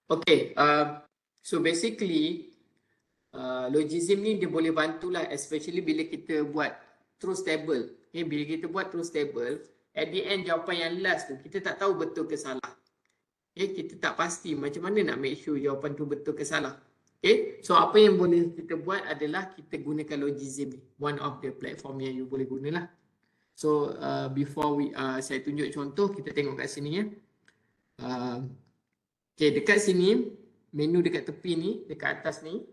Okay, so basically logism ni dia boleh bantulah, especially bila kita buat truth table. Okay, bila kita buat truth table, at the end jawapan yang last tu kita tak tahu betul ke salah. Okay, kita tak pasti macam mana nak make sure jawapan tu betul ke salah. Okay, so apa yang boleh kita buat adalah kita gunakan logism ni. One of the platform yang you boleh gunalah. So before saya tunjuk contoh, kita tengok kat sini ya. Okay, dekat sini, menu dekat tepi ni, dekat atas ni,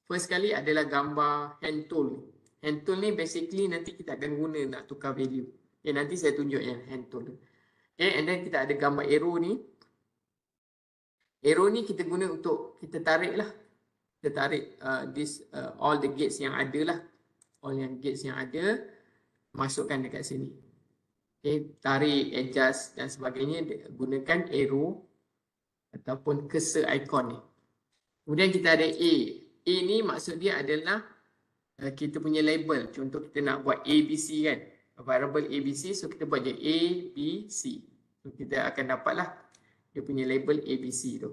first kali adalah gambar hand tool. Hand tool ni basically nanti kita akan guna nak tukar value. Okay, nanti saya tunjuk yang hand tool. Okay, and then kita ada gambar arrow ni. Arrow ni kita guna untuk kita tarik lah. Kita tarik all the gates yang ada lah. All yang gates yang ada, masukkan dekat sini. Okay, tarik, adjust dan sebagainya, gunakan arrow ataupun cursor icon ni. Kemudian kita ada A. A ni maksud dia adalah kita punya label. Contoh kita nak buat ABC kan. Variable ABC. So kita buat je A, B, C. So kita akan dapatlah dia punya label ABC tu.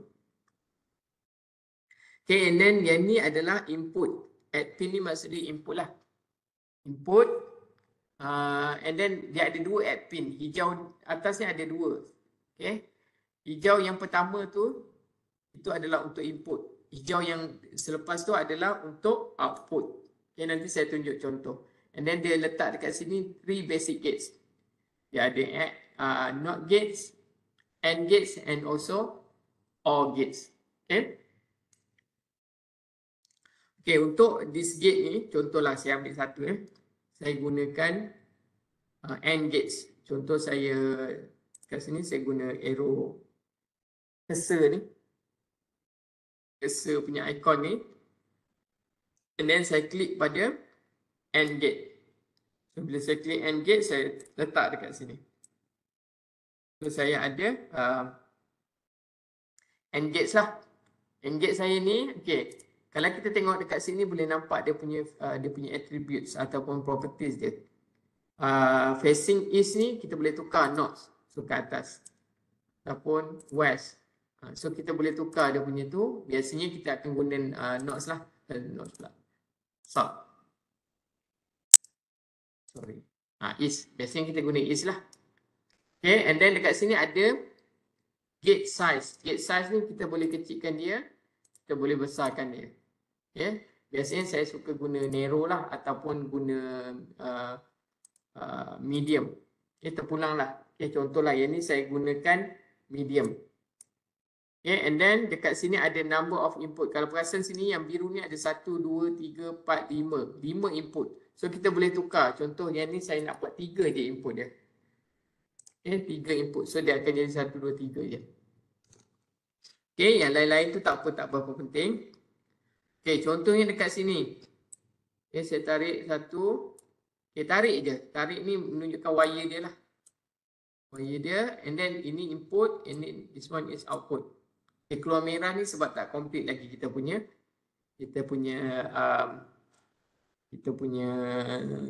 Okay, and then yang ni adalah input. Add pin ni maksud dia input lah. Input. And then dia ada dua add pin. Hijau atasnya ada dua. Okay. Hijau yang pertama tu, itu adalah untuk input. Hijau yang selepas tu adalah untuk output. Okay, nanti saya tunjuk contoh. And then dia letak dekat sini 3 basic gates. Dia ada NOT gates, AND gates and also OR gates. Okay. Okay, untuk this gate ni, contohlah saya ambil satu. Saya gunakan AND gates. Contoh saya kat sini saya guna arrow cursor ni. Cursor punya icon ni. And then saya klik pada AND gate. So bila saya klik AND gate, saya letak dekat sini. So saya ada AND gates lah. AND gate saya ni, okay. Kalau kita tengok dekat sini boleh nampak dia punya attributes ataupun properties dia. Facing east ni kita boleh tukar north, so ke atas. Ataupun west. So kita boleh tukar dia punya tu. Biasanya kita akan guna north lah. North pula. South. Sorry. East. Biasanya kita guna east lah. Okay, and then dekat sini ada gate size. Gate size ni kita boleh kecilkan dia. Kita boleh besarkan dia. Okay. Biasanya saya suka guna narrow lah ataupun guna medium. Okay, terpulang lah. Okay, contohlah yang ni saya gunakan medium. Okay, and then dekat sini ada number of input. Kalau perasan sini yang biru ni ada 1, 2, 3, 4, 5. 5 input. So kita boleh tukar. Contoh yang ni saya nak buat 3 je input dia. Okay, 3 input. So dia akan jadi 1, 2, 3 je. Okay, yang lain-lain tu tak berapa penting. Okay, contohnya dekat sini. Okay, saya tarik satu. Okay, tarik je. Tarik ni menunjukkan wire dia lah. Wire dia. And then ini input. And then this one is output. Okay, keluar merah ni sebab tak complete lagi kita punya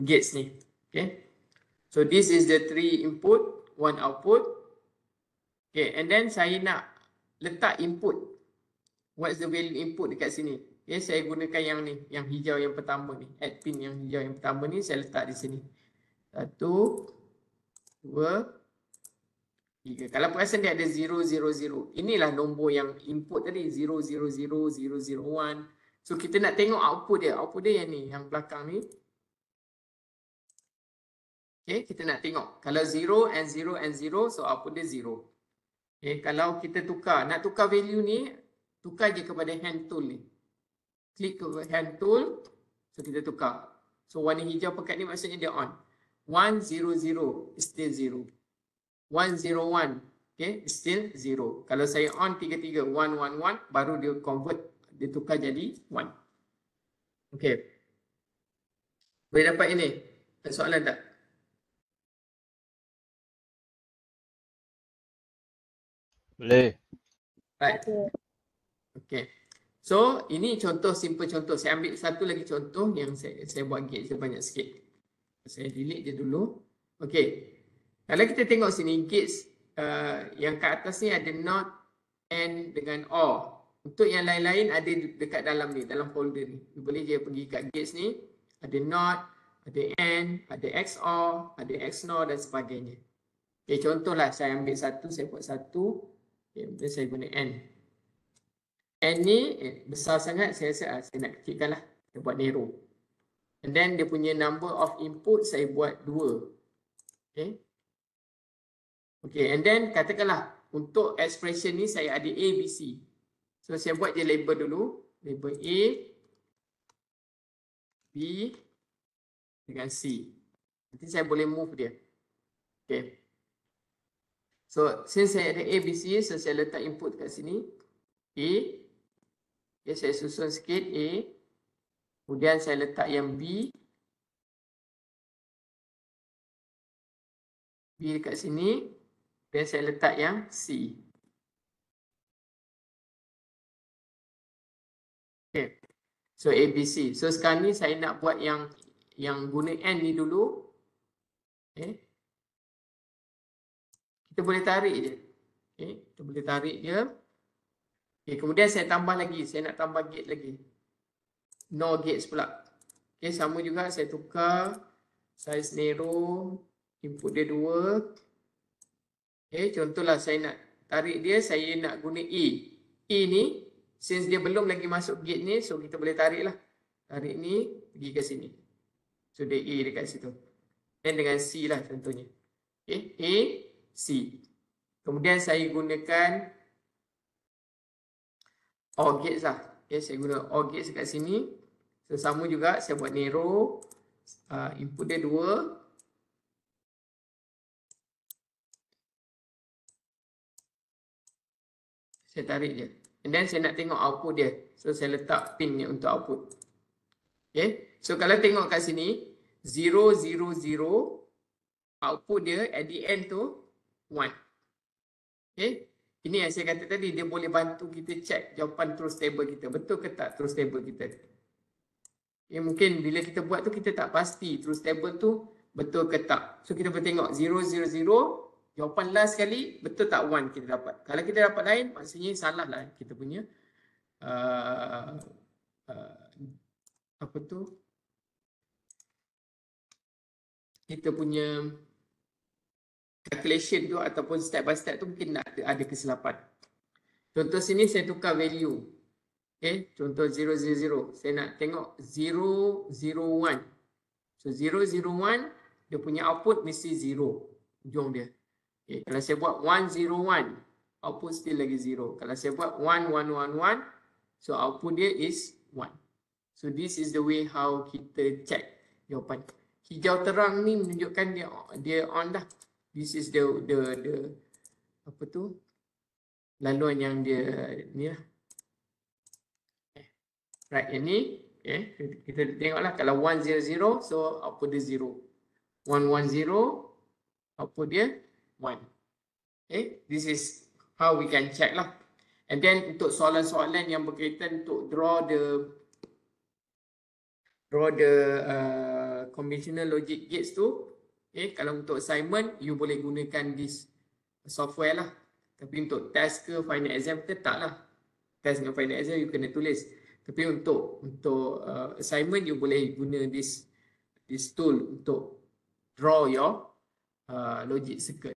gates ni. Okay. So this is the 3 input, 1 output. Okay, and then saya nak letak input. What's the value input dekat sini? Okay, saya gunakan yang ni, yang hijau yang pertama ni. Add pin yang hijau yang pertama ni saya letak di sini. 1, 2, 3. Kalau perasan dia ada 0, 0, 0. Inilah nombor yang input tadi. 0, 0, 0, 0, 0, 1. So kita nak tengok output dia. Output dia yang ni, yang belakang ni. Okay, kita nak tengok. Kalau 0 and 0 and 0, so output dia 0. Okay, kalau kita tukar, nak tukar value ni, tukar je kepada hand tool ni. Klik ke hand tool, so kita tukar. So warna hijau pekat ni maksudnya dia on. 1, 0, 0, still 0. 1, 0, 1, okay, still 0. Kalau saya on 3, 3, 1, 1, 1, baru dia convert, dia tukar jadi 1. Okay. Boleh dapat ini? Ada soalan tak? Boleh. Right. Okay. So, ini contoh, simple contoh. Saya ambil satu lagi contoh yang saya buat gate sebanyak sikit. Saya delete je dulu. Okay. Kalau kita tengok sini, gates yang kat atas ni ada not, and dengan or. Untuk yang lain-lain ada dekat dalam ni, dalam folder ni. You boleh je pergi kat gates ni, ada not, ada and, ada XOR, ada XNOR dan sebagainya. Okay, contohlah saya ambil satu, saya buat satu. Okay, kemudian saya guna and. And ni besar sangat, saya rasa saya nak kecilkan lah. Saya buat narrow. And then dia punya number of input saya buat 2. Okay. Okay, and then katakanlah untuk expression ni saya ada A, B, C. So saya buat je label dulu. Label A, B dengan C. Nanti saya boleh move dia. Okay. So since saya ada A, B, C, so saya letak input kat sini. A. Okay, saya susun sikit A. Kemudian saya letak yang B. B dekat sini. Dan saya letak yang C. Okay. So A, B, C. So sekarang ni saya nak buat yang guna N ni dulu. Okay. Kita boleh tarik je. Okay. Kita boleh tarik je. Okay. Kemudian saya tambah lagi. Saya nak tambah gate lagi. No gates pula. Okay. Sama juga saya tukar. Size narrow. Input dia 2. Okay, contohlah saya nak tarik dia, saya nak guna E. E ni, since dia belum lagi masuk gate ni, so kita boleh tarik lah. Tarik ni, pergi ke sini. So dia E dekat situ. Dan dengan C lah contohnya. Okay, A, C. Kemudian saya gunakan OR gates lah. Okay, saya guna OR gates dekat sini. So sama juga, saya buat narrow. Input dia 2. Saya tarik je. And then saya nak tengok output dia. So saya letak pin ni untuk output. Okay. So kalau tengok kat sini. 0, 0, 0. Output dia at the end tu 1. Okay. Ini yang saya kata tadi. Dia boleh bantu kita check jawapan truth table kita. Betul ke tak truth table kita. Okay, mungkin bila kita buat tu kita tak pasti truth table tu betul ke tak. So kita boleh tengok 0, 0, 0. Jawapan last sekali, betul tak 1 kita dapat. Kalau kita dapat lain, maksudnya salah lah kita punya apa tu? Kita punya calculation tu ataupun step by step tu mungkin ada kesilapan. Contoh sini saya tukar value. Okay, contoh 0, 0, 0. Saya nak tengok 0, 0, 1. So 0, 0, 1, dia punya output mesti 0. Ujung dia. Okay, kalau saya buat 101, output still lagi 0. Kalau saya buat 1111, so output dia is 1. So this is the way how kita check jawapan. Hijau terang ni menunjukkan dia on dah. This is the apa tu? Laluan yang dia ni lah. Right, yang ni. Okay, kita tengoklah kalau 100, so output dia 0. 110, output dia 1. Okay, this is how we can check lah. And then untuk soalan-soalan yang berkaitan untuk draw the conventional logic gates tu, okay, kalau untuk assignment you boleh gunakan this software lah. Tapi untuk test ke final exam ke tak lah. Test dengan final exam you kena tulis. Tapi untuk assignment you boleh guna this tool untuk draw your logic circuit.